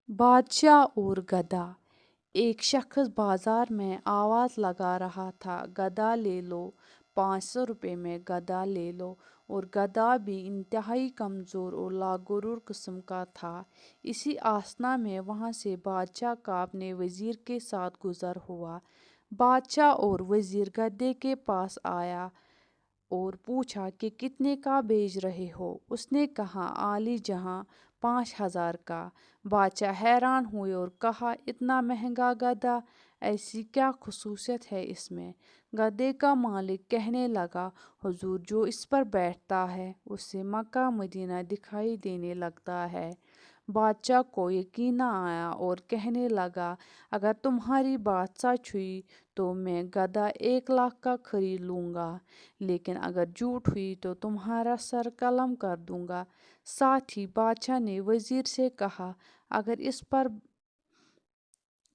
بادشاہ اور گدھا۔ ایک شخص بازار میں آواز لگا رہا تھا، گدھا لے لو، 500 روپے میں گدھا لے لو، اور گدھا بھی انتہائی کمزور اور لاغرور قسم کا تھا۔ اسی اثنا میں وہاں سے بادشاہ کا اپنے وزیر کے ساتھ گزر ہوا۔ بادشاہ اور وزیر گدھے کے پاس آیا اور پوچھا کہ کتنے کا بیچ رہے ہو؟ اس نے کہا، عالی جہاں 5000 کا۔ بادشاہ حیران ہوئے اور کہا، اتنا مہنگا گدھا، ایسی کیا خصوصیت ہے اس میں؟ گدھے کا مالک کہنے لگا، حضور، جو اس پر بیٹھتا ہے اسے مکہ مدینہ دکھائی دینے لگتا ہے۔ بادشاہ کو یقین نہ آیا اور کہنے لگا، اگر تمہاری بات سچ ہوئی تو میں گدھا 1,00,000 کا خرید لوں گا، لیکن اگر جھوٹ ہوئی تو تمہارا سر قلم کر دوں گا۔ ساتھ ہی بادشاہ نے وزیر سے کہا، اگر اس پر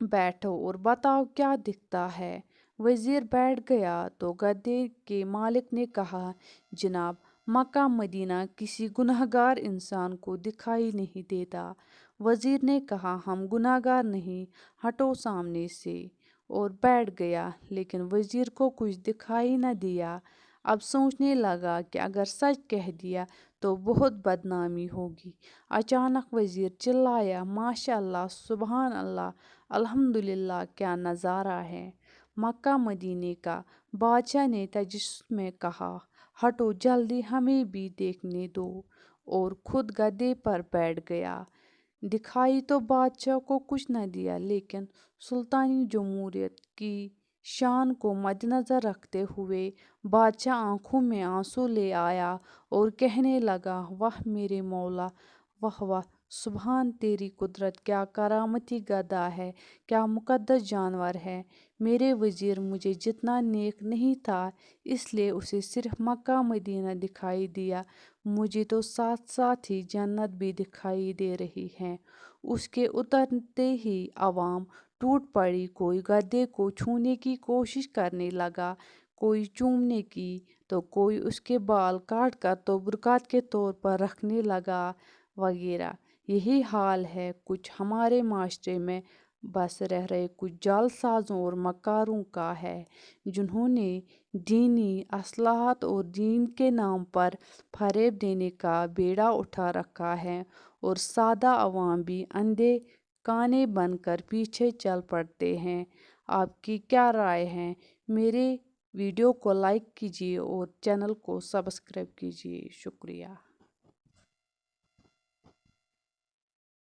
بیٹھو اور بتاؤ کیا دکھتا ہے۔ وزیر بیٹھ گیا تو گدھے کے مالک نے کہا، جناب، مکہ مدینہ کسی گنہگار انسان کو دکھائی نہیں دیتا۔ وزیر نے کہا، ہم گنہگار نہیں، ہٹو سامنے سے، اور بیٹھ گیا، لیکن وزیر کو کچھ دکھائی نہ دیا۔ اب سوچنے لگا کہ اگر سچ کہہ دیا تو بہت بدنامی ہوگی۔ اچانک وزیر چلایا، ماشاء اللہ، سبحان اللہ، الحمدللہ، کیا نظارہ ہے مکہ مدینے کا۔ بادشاہ نے تجسس میں کہا، ہٹو جلدی، ہمیں بھی دیکھنے دو، اور خود گدھے پر بیٹھ گیا۔ دکھائی تو بادشاہ کو کچھ نہ دیا، لیکن سلطانی جمہوریت کی شان کو مدنظر رکھتے ہوئے بادشاہ آنکھوں میں آنسو لے آیا اور کہنے لگا، واہ میرے مولا، واہ واہ، سبحان تیری قدرت، کیا کرامتی گدھا ہے، کیا مقدس جانور ہے۔ میرے وزیر مجھے جتنا نیک نہیں تھا، اس لیے اسے صرف مکہ مدینہ دکھائی دیا، مجھے تو ساتھ ساتھ ہی جنت بھی دکھائی دے رہی ہے۔ اس کے اترتے ہی عوام ٹوٹ پڑی، کوئی گدھے کو چھونے کی کوشش کرنے لگا، کوئی چومنے کی، تو کوئی اس کے بال کاٹ کر تبرکات کے طور پر رکھنے لگا، وغیرہ۔ یہی حال ہے کچھ ہمارے معاشرے میں بس رہ رہے کچھ جعل سازوں اور مکاروں کا ہے، جنہوں نے دینی اصلاحات اور دین کے نام پر فریب دینے کا بیڑا اٹھا رکھا ہے، اور سادہ عوام بھی اندھے کانے بن کر پیچھے چل پڑتے ہیں۔ آپ کی کیا رائے ہے؟ میرے ویڈیو کو لائک کیجیے اور چینل کو سبسکرائب کیجیے۔ شکریہ۔